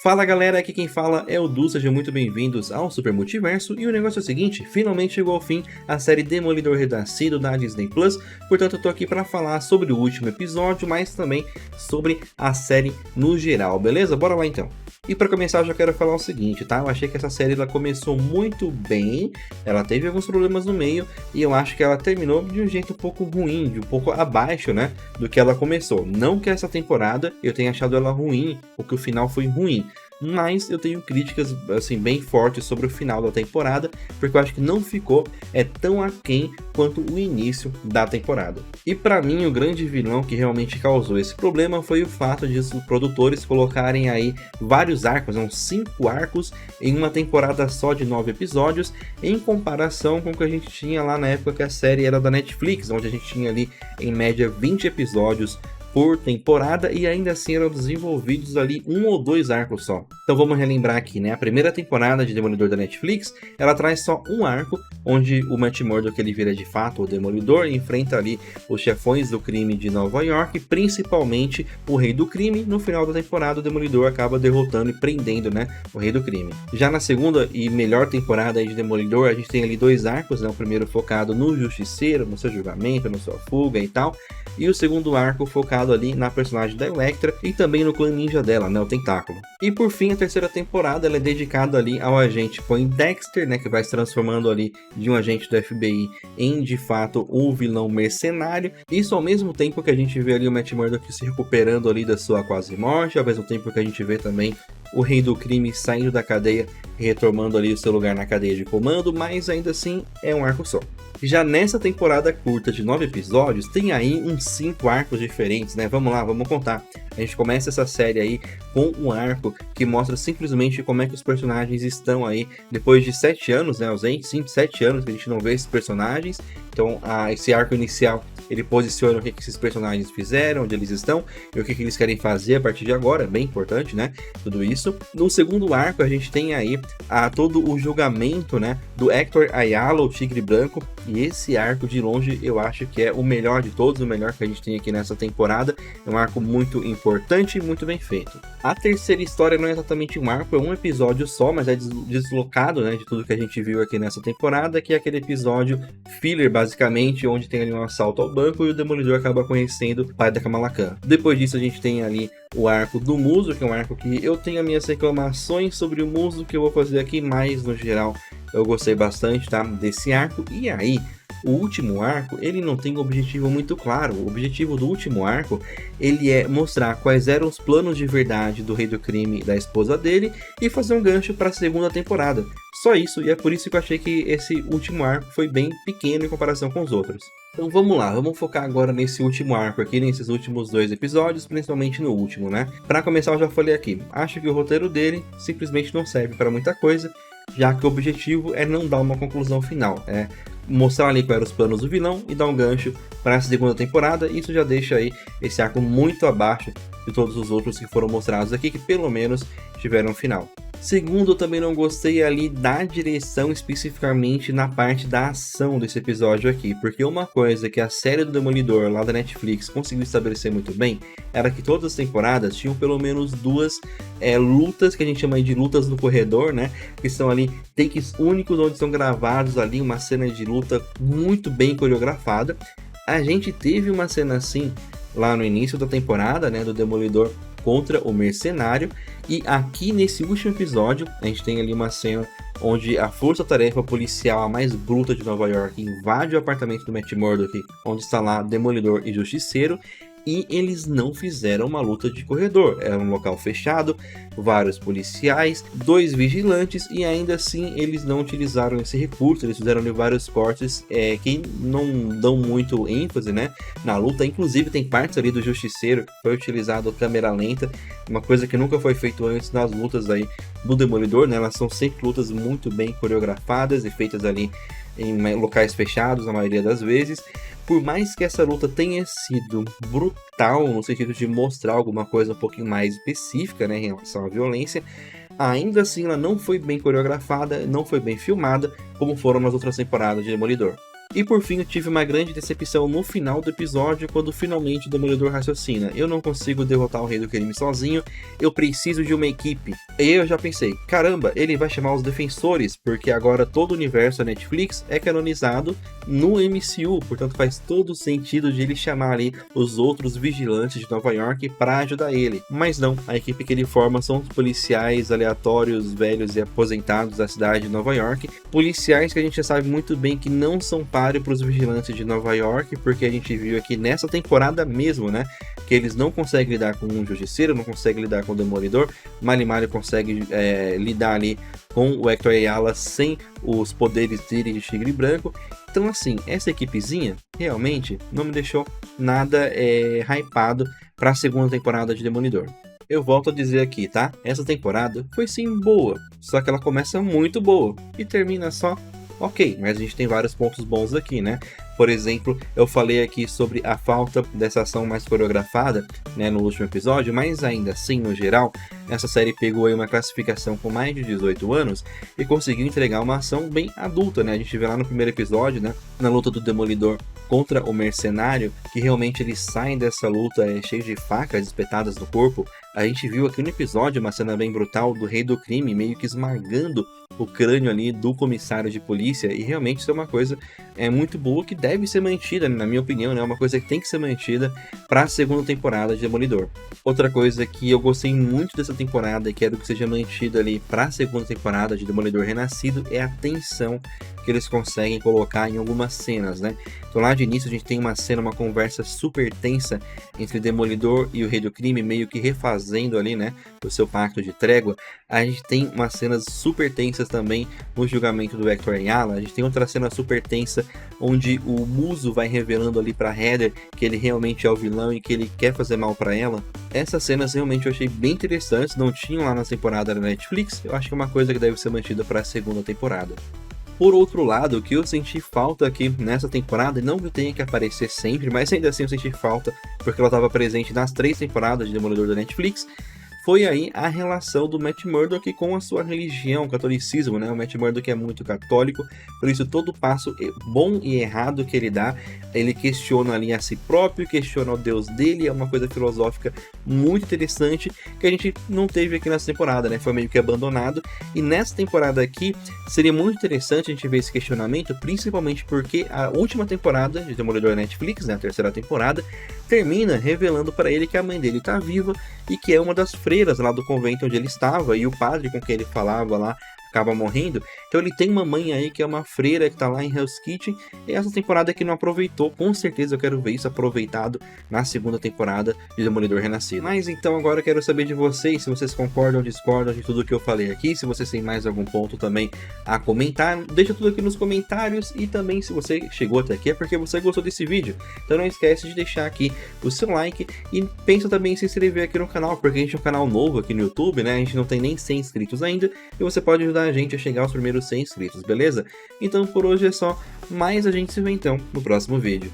Fala galera, aqui quem fala é o Du, sejam muito bem-vindos ao Super Multiverso. E o negócio é o seguinte, finalmente chegou ao fim a série Demolidor Renascido da Disney Plus. Portanto eu tô aqui para falar sobre o último episódio, mas também sobre a série no geral, beleza? Bora lá então. E para começar eu já quero falar o seguinte, tá? Eu achei que essa série ela começou muito bem, ela teve alguns problemas no meio e eu acho que ela terminou de um jeito um pouco ruim, de um pouco abaixo, né, do que ela começou. Não que essa temporada eu tenha achado ela ruim, ou que o final foi ruim, mas eu tenho críticas assim bem fortes sobre o final da temporada, porque eu acho que não ficou tão aquém quanto o início da temporada. E para mim o grande vilão que realmente causou esse problema foi o fato de os produtores colocarem aí vários arcos, uns 5 arcos em uma temporada só de 9 episódios, em comparação com o que a gente tinha lá na época que a série era da Netflix, onde a gente tinha ali em média 20 episódios por temporada e ainda assim eram desenvolvidos ali 1 ou 2 arcos só. Então vamos relembrar aqui, né? A primeira temporada de Demolidor da Netflix, ela traz só um arco, onde o Matt Murdock ele vira de fato o Demolidor e enfrenta ali os chefões do crime de Nova York, principalmente o Rei do Crime. No final da temporada o Demolidor acaba derrotando e prendendo, né, o Rei do Crime. Já na segunda e melhor temporada de Demolidor, a gente tem ali 2 arcos, né? O primeiro focado no Justiceiro, no seu julgamento, na sua fuga e tal, e o segundo arco focado ali na personagem da Elektra e também no clã ninja dela, né, o Tentáculo. E por fim, a terceira temporada ela é dedicada ali ao agente Poindexter, né, que vai se transformando ali de um agente do FBI em, de fato, um vilão mercenário. Isso ao mesmo tempo que a gente vê ali o Matt Murdock se recuperando ali da sua quase morte, ao mesmo tempo que a gente vê também o Rei do Crime saindo da cadeia e retomando ali o seu lugar na cadeia de comando, mas ainda assim é um arco só. Já nessa temporada curta de 9 episódios, tem aí uns 5 arcos diferentes, né? Vamos lá, vamos contar. A gente começa essa série aí com um arco que mostra simplesmente como é que os personagens estão aí depois de 7 anos, né? Ausentes, 5, 7 anos que a gente não vê esses personagens. Então, esse arco inicial, ele posiciona o que esses personagens fizeram, onde eles estão e o que eles querem fazer a partir de agora, é bem importante, né? Tudo isso. No segundo arco, a gente tem aí todo o julgamento, né, do Hector Ayala, o Tigre Branco, e esse arco de longe eu acho que é o melhor de todos, o melhor que a gente tem aqui nessa temporada. É um arco muito importante e muito bem feito. A terceira história não é exatamente um arco, é um episódio só, mas é deslocado, né, de tudo que a gente viu aqui nessa temporada, que é aquele episódio filler, basicamente, onde tem ali um assalto ao banco e o Demolidor acaba conhecendo o pai da Kamala Khan. Depois disso a gente tem ali o arco do Muso, que é um arco que eu tenho as minhas reclamações sobre o Muso, que eu vou fazer aqui, mas no geral eu gostei bastante, tá, desse arco. E aí, o último arco, ele não tem um objetivo muito claro. O objetivo do último arco, ele é mostrar quais eram os planos de verdade do Rei do Crime e da esposa dele e fazer um gancho para a segunda temporada. Só isso, e é por isso que eu achei que esse último arco foi bem pequeno em comparação com os outros. Então vamos lá, vamos focar agora nesse último arco aqui, nesses últimos 2 episódios, principalmente no último, né? Para começar, eu já falei aqui, acho que o roteiro dele simplesmente não serve para muita coisa, já que o objetivo é não dar uma conclusão final, é mostrar ali quais eram os planos do vilão e dar um gancho para a segunda temporada. Isso já deixa aí esse arco muito abaixo de todos os outros que foram mostrados aqui, que pelo menos tiveram um final. Segundo, eu também não gostei ali da direção, especificamente na parte da ação desse episódio aqui, porque uma coisa que a série do Demolidor lá da Netflix conseguiu estabelecer muito bem era que todas as temporadas tinham pelo menos 2 lutas, que a gente chama de lutas no corredor, né? Que são ali takes únicos onde são gravados ali uma cena de luta muito bem coreografada. A gente teve uma cena assim lá no início da temporada, né, do Demolidor contra o Mercenário, e aqui nesse último episódio a gente tem ali uma cena onde a força-tarefa policial a mais bruta de Nova York invade o apartamento do Matt Murdock, onde está lá Demolidor e Justiceiro, e eles não fizeram uma luta de corredor. Era um local fechado, vários policiais, 2 vigilantes, e ainda assim eles não utilizaram esse recurso. Eles fizeram ali vários cortes que não dão muito ênfase, né, na luta. Inclusive tem partes ali do Justiceiro que foi utilizado câmera lenta, uma coisa que nunca foi feito antes nas lutas aí do Demolidor, né? Elas são sempre lutas muito bem coreografadas e feitas ali em locais fechados, na maioria das vezes. Por mais que essa luta tenha sido brutal, no sentido de mostrar alguma coisa um pouquinho mais específica, né, em relação à violência, ainda assim ela não foi bem coreografada, não foi bem filmada, como foram nas outras temporadas de Demolidor. E por fim, eu tive uma grande decepção no final do episódio, quando finalmente o Demolidor raciocina: eu não consigo derrotar o Rei do Crime sozinho, eu preciso de uma equipe. E eu já pensei, caramba, ele vai chamar os Defensores, porque agora todo o universo da Netflix é canonizado no MCU, portanto faz todo sentido de ele chamar ali os outros vigilantes de Nova York para ajudar ele. Mas não, a equipe que ele forma são os policiais aleatórios, velhos e aposentados da cidade de Nova York, policiais que a gente já sabe muito bem que não são páreo para os vigilantes de Nova York, porque a gente viu aqui nessa temporada mesmo, né, que eles não conseguem lidar com um justiceiro, não conseguem lidar com o Demolidor, Mali consegue lidar ali com o Hector Ayala sem os poderes dele de Tigre Branco. Então assim, essa equipezinha realmente não me deixou nada hypado para a segunda temporada de Demolidor. Eu volto a dizer aqui, tá? Essa temporada foi sim boa, só que ela começa muito boa e termina só ok, mas a gente tem vários pontos bons aqui, né? Por exemplo, eu falei aqui sobre a falta dessa ação mais coreografada, né, no último episódio, mas ainda assim, no geral, essa série pegou aí uma classificação com mais de 18 anos e conseguiu entregar uma ação bem adulta, né? A gente vê lá no primeiro episódio, né, na luta do Demolidor contra o Mercenário, que realmente eles saem dessa luta cheio de facas espetadas no corpo. A gente viu aqui no episódio uma cena bem brutal do Rei do Crime meio que esmagando o crânio ali do comissário de polícia, e realmente isso é uma coisa muito boa que deve ser mantida, na minha opinião, né? É uma coisa que tem que ser mantida para a segunda temporada de Demolidor. Outra coisa que eu gostei muito dessa temporada e quero que seja mantida ali para a segunda temporada de Demolidor Renascido é a tensão que eles conseguem colocar em algumas cenas, né? Então lá de início a gente tem uma cena, uma conversa super tensa entre Demolidor e o Rei do Crime, meio que refazendo ali, né, o seu pacto de trégua. A gente tem umas cenas super tensas também no julgamento do Hector Ayala. A gente tem outra cena super tensa onde o Muso vai revelando ali pra Heather que ele realmente é o vilão e que ele quer fazer mal pra ela. Essas cenas realmente eu achei bem interessantes, não tinham lá na temporada da Netflix. Eu acho que é uma coisa que deve ser mantida para a segunda temporada. Por outro lado, o que eu senti falta aqui nessa temporada, e não que tenha que aparecer sempre, mas ainda assim eu senti falta, porque ela estava presente nas 3 temporadas de Demolidor da Netflix, foi aí a relação do Matt Murdock com a sua religião, o catolicismo, né? O Matt Murdock é muito católico, por isso todo passo bom e errado que ele dá, ele questiona ali a si próprio, questiona o Deus dele, é uma coisa filosófica muito interessante que a gente não teve aqui nessa temporada, né? Foi meio que abandonado, e nessa temporada aqui seria muito interessante a gente ver esse questionamento, principalmente porque a última temporada de Demolidor da Netflix, né, a 3ª temporada, termina revelando para ele que a mãe dele está viva e que é uma das freiras lá do convento onde ele estava, e o padre com quem ele falava lá acaba morrendo. Então ele tem uma mãe aí que é uma freira que tá lá em Hell's Kitchen, e essa temporada que não aproveitou, com certeza eu quero ver isso aproveitado na segunda temporada de Demolidor Renascido. Mas então agora eu quero saber de vocês, se vocês concordam ou discordam de tudo que eu falei aqui, se vocês têm mais algum ponto também a comentar, deixa tudo aqui nos comentários, e também se você chegou até aqui é porque você gostou desse vídeo, então não esquece de deixar aqui o seu like, e pensa também em se inscrever aqui no canal, porque a gente é um canal novo aqui no YouTube, né, a gente não tem nem 100 inscritos ainda, e você pode ajudar a gente a chegar aos primeiros 100 inscritos, beleza? Então por hoje é só, mas a gente se vê então no próximo vídeo.